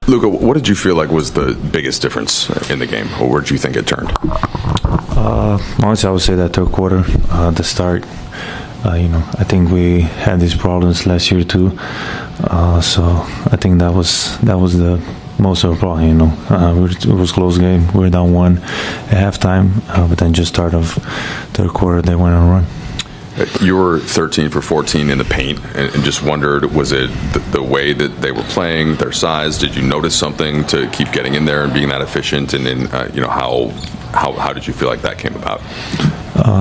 Luka, what did you feel like was the biggest difference in the game, or where did you think it turned? Honestly, I would say that third quarter, the start. I think we had these problems last year too. So I think that was the most of the problem. It was a close game. We were down one at halftime, but then just start of third quarter, they went on a run. You were 13 for 14 in the paint, and just wondered, was it the way that they were playing, their size? Did you notice something to keep getting in there and being that efficient? And then, how did you feel like that came about?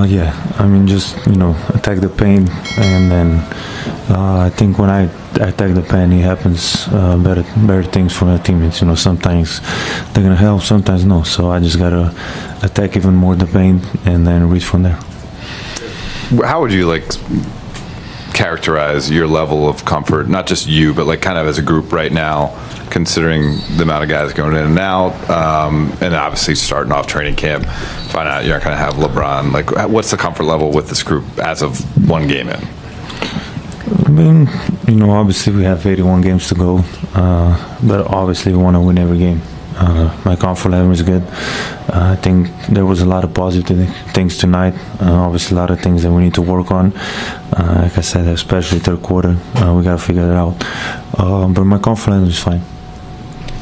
Yeah, I mean, just attack the paint, and then I think when I attack the paint, it happens better things for my teammates. Sometimes they're gonna help, sometimes no. So I just gotta attack even more the paint, and then reach from there. How would you characterize your level of comfort, not just you, but kind of as a group right now, considering the amount of guys going in and out, and obviously starting off training camp, find out you're not going to have LeBron. What's the comfort level with this group as of one game in? I mean, obviously we have 81 games to go, but obviously we want to win every game. My comfort level is good. I think there was a lot of positive things tonight. Obviously, a lot of things that we need to work on. Like I said, especially third quarter, we got to figure it out. But my comfort level is fine.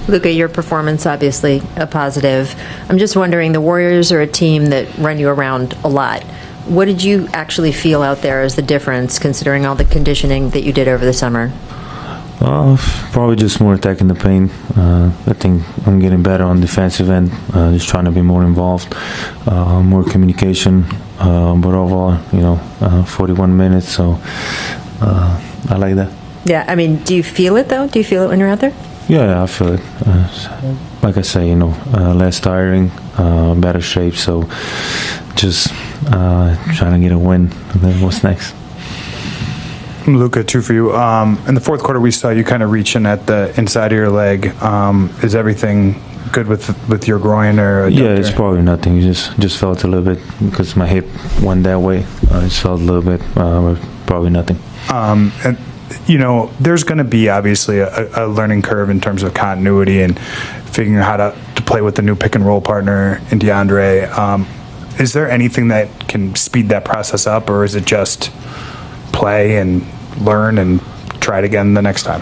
Luka, your performance obviously a positive. I'm just wondering, the Warriors are a team that run you around a lot. What did you actually feel out there as the difference, considering all the conditioning that you did over the summer? Probably just more attacking the paint. I think I'm getting better on defensive end, just trying to be more involved, more communication. But overall, 41 minutes, so I like that. Yeah, I mean, do you feel it though? Do you feel it when you're out there? Yeah, I feel it. Like I say, less tiring, better shape. So just trying to get a win. And then what's next? Luka, two for you. In the fourth quarter, we saw you kind of reaching at the inside of your leg. Is everything good with your groin or? Yeah, it's probably nothing. You just felt a little bit because my hip went that way. I just felt a little bit, probably nothing. And there's going to be obviously a learning curve in terms of continuity and figuring out how to play with the new pick and roll partner in DeAndre. Is there anything that can speed that process up, or is it just play and learn and try it again the next time?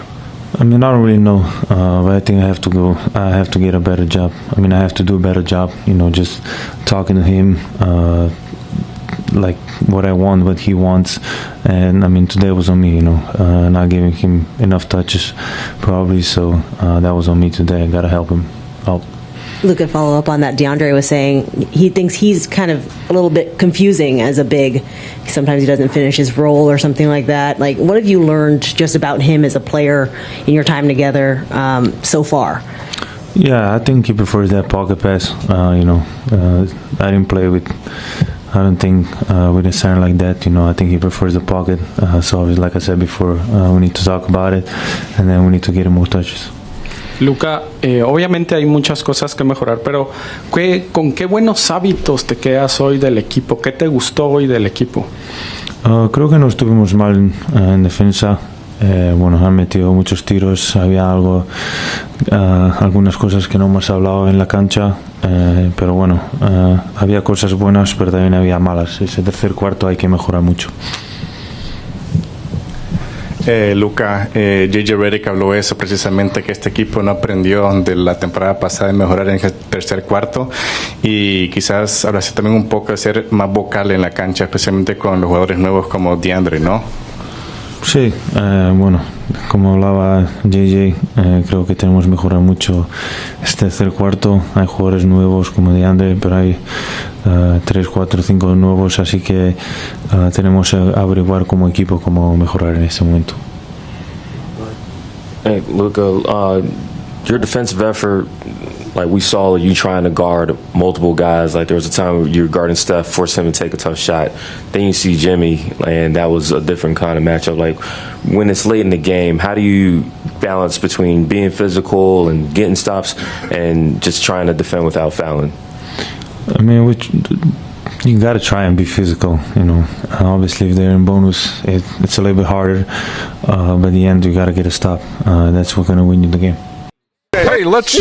I mean, I don't really know, but I think I have to get a better job. I mean, I have to do a better job, just talking to him, like what I want, what he wants. And I mean, today was on me, not giving him enough touches probably, so that was on me today. I gotta help him out. Luka, follow up on that. DeAndre was saying he thinks he's kind of a little bit confusing as a big. Sometimes he doesn't finish his role or something like that. What have you learned just about him as a player in your time together so far? Yeah, I think he prefers that pocket pass. I didn't play with. I don't think with a center like that. I think he prefers the pocket. So, like I said before, we need to talk about it, and then we need to get him more touches. Luka, obviamente hay muchas cosas que mejorar, pero ¿con qué buenos hábitos te quedas hoy del equipo? ¿Qué te gustó hoy del equipo? Creo que no estuvimos mal en defensa. Han metido muchos tiros. Había algunas cosas que no hemos hablado en la cancha, pero había cosas buenas, pero también había malas. Ese tercer cuarto hay que mejorar mucho. Luka, J.J. Redick habló eso precisamente, que este equipo no aprendió de la temporada pasada de mejorar en el tercer cuarto, y quizás ahora sí también un poco de ser más vocal en la cancha, especialmente con los jugadores nuevos como DeAndre, ¿no? Sí, como hablaba J.J., creo que tenemos que mejorar mucho este tercer cuarto. Hay jugadores nuevos como DeAndre, pero hay 3, 4, 5 nuevos, así que tenemos que averiguar como equipo cómo mejorar en este momento. Hey, Luka, your defensive effort, we saw you trying to guard multiple guys. There was a time where you were guarding Steph, forced him to take a tough shot. Then you see Jimmy, and that was a different kind of matchup. When it's late in the game, how do you balance between being physical and getting stops and just trying to defend without fouling? I mean, you got to try and be physical. Obviously, if they're in bonus, it's a little bit harder. But at the end, you got to get a stop. That's what's going to win you the game. Hey. Hey, let's.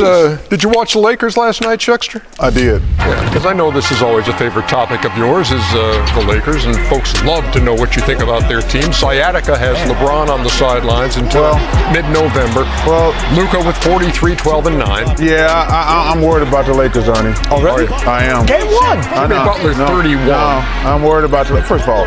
Did you watch the Lakers last night, Chuckster? I did. Yeah, because I know this is always a favorite topic of yours, is the Lakers, and folks love to know what you think about their team. Sciatica has LeBron on the sidelines until mid-November. Well, Luka with 43, 12, and 9. Yeah, I'm worried about the Lakers, Ernie. Already? I am. Game one. Jimmy Butler, 31. No, I'm worried about the. First of all,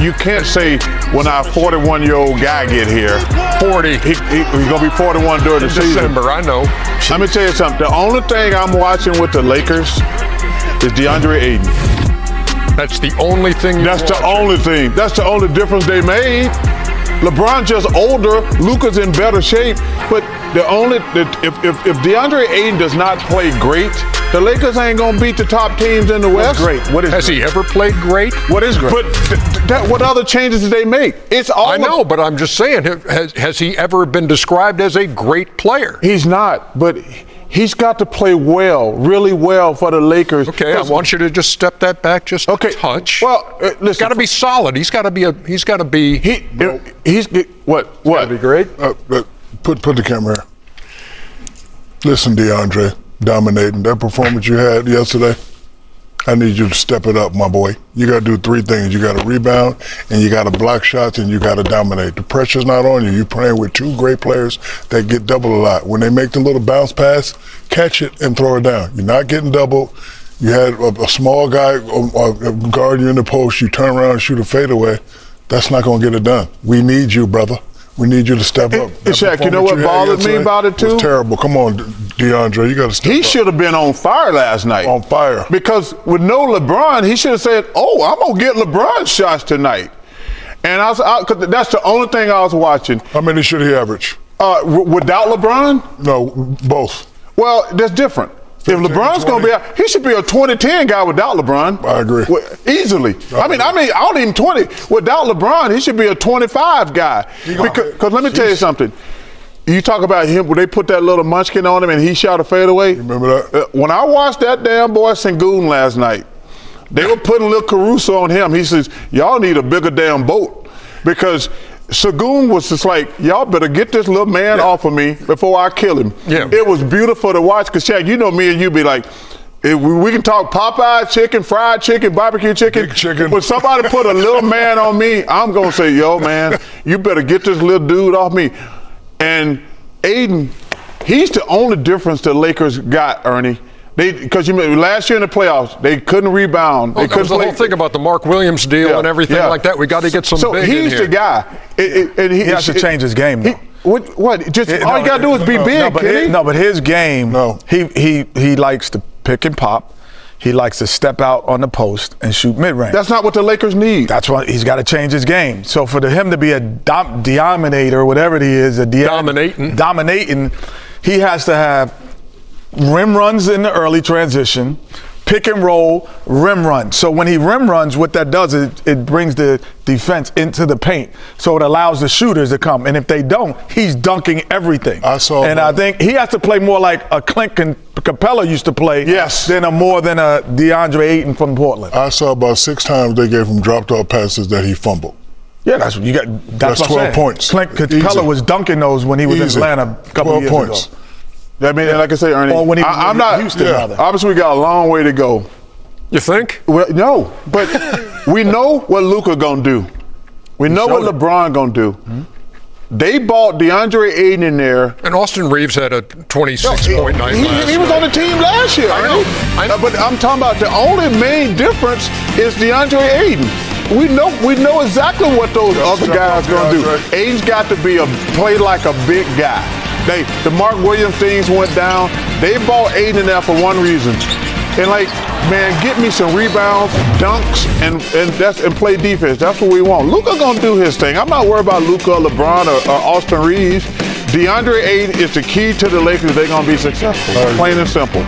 you can't say when our 41-year-old guy get here, 40. He's gonna be 41 during the season. December, I know. Let me tell you something. The only thing I'm watching with the Lakers is DeAndre Ayton. That's the only thing. That's the only thing. That's the only difference they made. LeBron's just older. Luka's in better shape. But if DeAndre Ayton does not play great, the Lakers ain't gonna beat the top teams in the West. Great. Has he ever played great? What is great? But what other changes did they make? It's all. I know, but I'm just saying, has he ever been described as a great player? He's not, but he's got to play well, really well for the Lakers. Okay, I want you to just step that back just a touch. Well, listen, he's got to be solid. He's got to be He's got to be great. Put the camera here. Listen, DeAndre, dominating that performance you had yesterday. I need you to step it up, my boy. You got to do three things. You got to rebound, and you got to block shots, and you got to dominate. The pressure's not on you. You're playing with two great players that get doubled a lot. When they make the little bounce pass, catch it and throw it down. You're not getting doubled. You had a small guy guard you in the post. You turn around and shoot a fadeaway. That's not going to get it done. We need you, brother. We need you to step up. Shaq, you know what bothered me about it, too? It was terrible. Come on, DeAndre, you got to step up. He should have been on fire last night. On fire. Because with no LeBron, he should have said, I'm going to get LeBron shots tonight. And cause that's the only thing I was watching. How many should he average? Without LeBron? No, both. Well, that's different. If LeBron's going to be out, he should be a 20-10 guy without LeBron. I agree. Easily. I mean, I don't even 20. Without LeBron, he should be a 25 guy. Because let me tell you something. You talk about him, when they put that little munchkin on him and he shot a fadeaway. Remember that? When I watched that damn boy Sengun last night, they were putting a little Caruso on him. He says, y'all need a bigger damn boat. Because Sengun was just like, y'all better get this little man off of me before I kill him. Yeah. It was beautiful to watch, because Shaq, you know me and you be like, we can talk Popeye chicken, fried chicken, barbecue chicken. Big chicken. When somebody put a little man on me, I'm going to say, yo, man, you better get this little dude off me. And Aiden, he's the only difference the Lakers got, Ernie. Because last year in the playoffs, they couldn't rebound. They couldn't play. The whole thing about the Mark Williams deal and everything like that. We got to get some big in here. So he's the guy. And he has to change his game, though. What? Just all you got to do is be big, but his game, he likes to pick and pop. He likes to step out on the post and shoot mid-range. That's not what the Lakers need. That's why he's got to change his game. So for him to be a dominator, whatever he is, dominating, he has to have rim runs in the early transition, pick and roll, rim run. So when he rim runs, what that does is it brings the defense into the paint. So it allows the shooters to come. And if they don't, he's dunking everything. I think he has to play more like a Clint Capella used to play than a DeAndre Ayton from Portland. I saw about 6 times they gave him dropped off passes that he fumbled. Yeah, that's what you got. That's 12 points. Clint Capella was dunking those when he was in Atlanta a couple of years points. ago. I mean, like I say, Ernie, or when he I'm not Houston, rather. Obviously, we got a long way to go. You think? Well, no, but we know what Luka gonna do. We know what LeBron gonna do. Mm-hmm. They bought DeAndre Ayton in there, and Austin Reeves had a 26-point night. He was on the team last year. I know. But I'm talking about the only main difference is DeAndre Ayton. We know exactly what those other guys gonna do. Ayton's got to play like a big guy. The Mark Williams things went down. They bought Ayton in there for one reason. And man, get me some rebounds, dunks, and play defense. That's what we want. Luka gonna do his thing. I'm not worried about Luka, LeBron, or Austin Reeves. DeAndre Ayton is the key to the Lakers. They're gonna be successful. Plain and simple.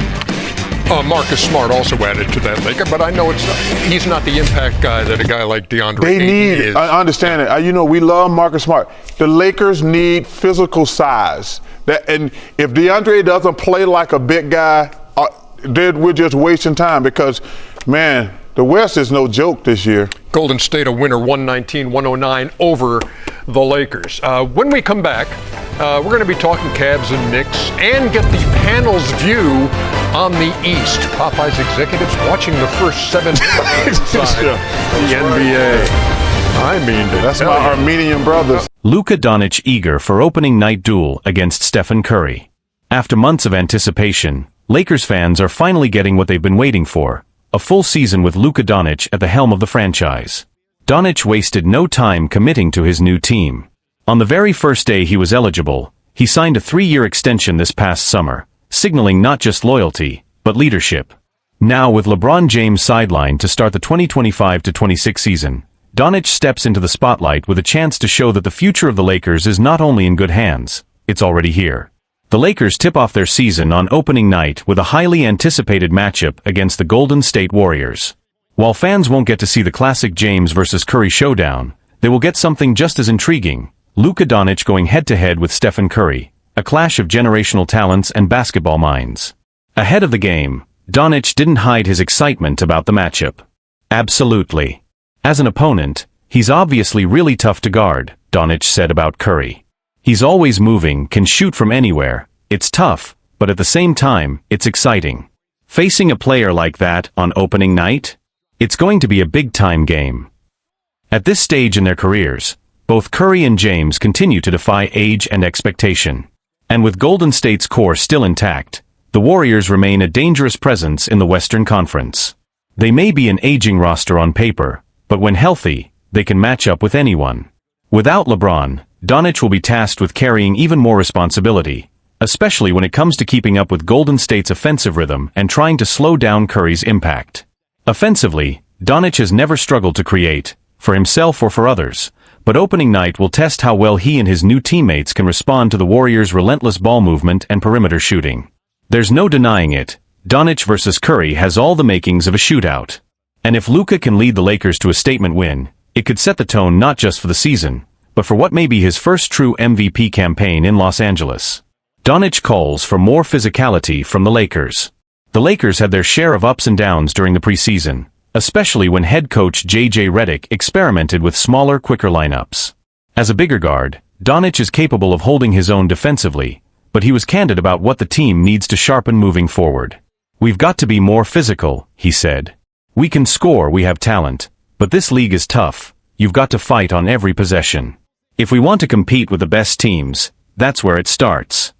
Marcus Smart also added to that Laker, but I know he's not the impact guy that a guy like DeAndre Ayton is. I understand it. We love Marcus Smart. The Lakers need physical size. And if DeAndre doesn't play like a big guy, we're just wasting time because, man, the West is no joke this year. Golden State a winner 119-109 over the Lakers. When we come back, we're going to be talking Cavs and Knicks and get the panel's view on the East. Popeye's executives watching the first 7 minutes inside the NBA. I mean, That's my Armenian brothers. Luka Doncic eager for opening night duel against Stephen Curry. After months of anticipation, Lakers fans are finally getting what they've been waiting for, a full season with Luka Doncic at the helm of the franchise. Doncic wasted no time committing to his new team. On the very first day he was eligible, he signed a 3-year extension this past summer, signaling not just loyalty, but leadership. Now with LeBron James sidelined to start the 2025-26 season, Doncic steps into the spotlight with a chance to show that the future of the Lakers is not only in good hands, it's already here. The Lakers tip off their season on opening night with a highly anticipated matchup against the Golden State Warriors. While fans won't get to see the classic James versus Curry showdown, they will get something just as intriguing: Luka Doncic going head-to-head with Stephen Curry, a clash of generational talents and basketball minds. Ahead of the game, Doncic didn't hide his excitement about the matchup. Absolutely. As an opponent, he's obviously really tough to guard, Doncic said about Curry. He's always moving, can shoot from anywhere. It's tough, but at the same time, it's exciting. Facing a player like that on opening night? It's going to be a big-time game. At this stage in their careers, both Curry and James continue to defy age and expectation. And with Golden State's core still intact, the Warriors remain a dangerous presence in the Western Conference. They may be an aging roster on paper, but when healthy, they can match up with anyone. Without LeBron, Doncic will be tasked with carrying even more responsibility, especially when it comes to keeping up with Golden State's offensive rhythm and trying to slow down Curry's impact. Offensively, Doncic has never struggled to create, for himself or for others, but opening night will test how well he and his new teammates can respond to the Warriors' relentless ball movement and perimeter shooting. There's no denying it, Doncic versus Curry has all the makings of a shootout. And if Luka can lead the Lakers to a statement win, it could set the tone not just for the season, but for what may be his first true MVP campaign in Los Angeles. Doncic calls for more physicality from the Lakers. The Lakers had their share of ups and downs during the preseason, especially when head coach J.J. Redick experimented with smaller, quicker lineups. As a bigger guard, Doncic is capable of holding his own defensively, but he was candid about what the team needs to sharpen moving forward. "We've got to be more physical," he said. "We can score, we have talent, but this league is tough. You've got to fight on every possession. If we want to compete with the best teams, that's where it starts."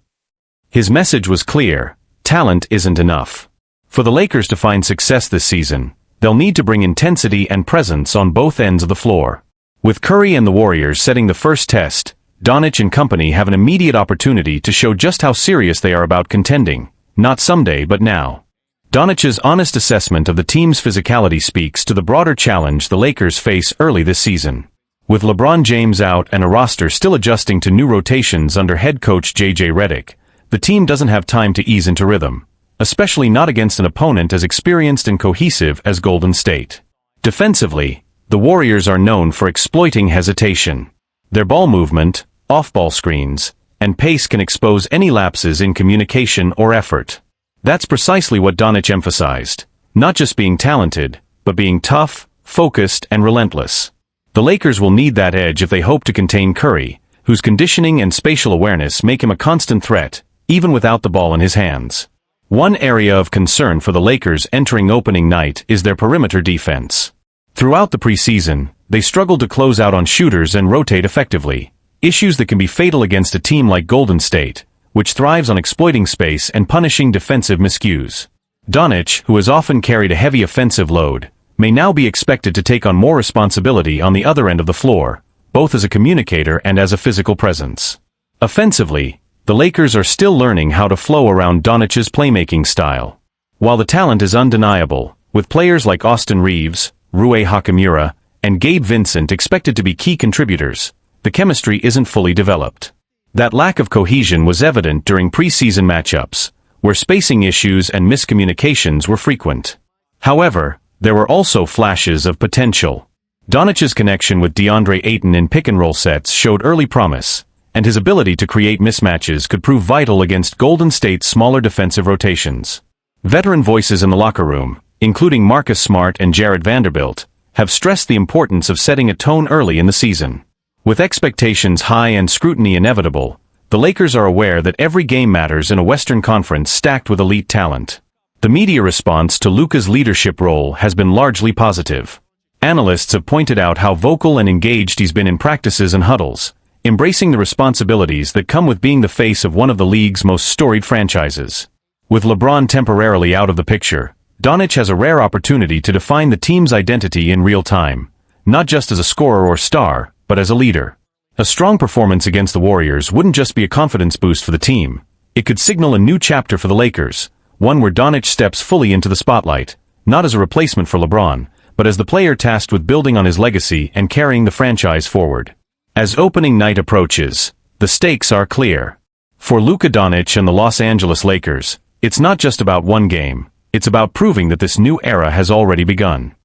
His message was clear: talent isn't enough. For the Lakers to find success this season, they'll need to bring intensity and presence on both ends of the floor. With Curry and the Warriors setting the first test, Doncic and company have an immediate opportunity to show just how serious they are about contending, not someday but now. Doncic's honest assessment of the team's physicality speaks to the broader challenge the Lakers face early this season. With LeBron James out and a roster still adjusting to new rotations under head coach J.J. Redick, the team doesn't have time to ease into rhythm, especially not against an opponent as experienced and cohesive as Golden State. Defensively, the Warriors are known for exploiting hesitation. Their ball movement, off-ball screens, and pace can expose any lapses in communication or effort. That's precisely what Doncic emphasized, not just being talented, but being tough, focused, and relentless. The Lakers will need that edge if they hope to contain Curry, whose conditioning and spatial awareness make him a constant threat, even without the ball in his hands. One area of concern for the Lakers entering opening night is their perimeter defense. Throughout the preseason, they struggled to close out on shooters and rotate effectively, issues that can be fatal against a team like Golden State, which thrives on exploiting space and punishing defensive miscues. Doncic, who has often carried a heavy offensive load, may now be expected to take on more responsibility on the other end of the floor, both as a communicator and as a physical presence. Offensively, the Lakers are still learning how to flow around Doncic's playmaking style. While the talent is undeniable, with players like Austin Reeves, Rui Hachimura, and Gabe Vincent expected to be key contributors, the chemistry isn't fully developed. That lack of cohesion was evident during preseason matchups, where spacing issues and miscommunications were frequent. However, there were also flashes of potential. Doncic's connection with DeAndre Ayton in pick-and-roll sets showed early promise, and his ability to create mismatches could prove vital against Golden State's smaller defensive rotations. Veteran voices in the locker room, including Marcus Smart and Jared Vanderbilt, have stressed the importance of setting a tone early in the season. With expectations high and scrutiny inevitable, the Lakers are aware that every game matters in a Western Conference stacked with elite talent. The media response to Luka's leadership role has been largely positive. Analysts have pointed out how vocal and engaged he's been in practices and huddles, embracing the responsibilities that come with being the face of one of the league's most storied franchises. With LeBron temporarily out of the picture, Doncic has a rare opportunity to define the team's identity in real time, not just as a scorer or star, but as a leader. A strong performance against the Warriors wouldn't just be a confidence boost for the team. It could signal a new chapter for the Lakers, one where Doncic steps fully into the spotlight, not as a replacement for LeBron, but as the player tasked with building on his legacy and carrying the franchise forward. As opening night approaches, the stakes are clear. For Luka Doncic and the Los Angeles Lakers, it's not just about one game, it's about proving that this new era has already begun.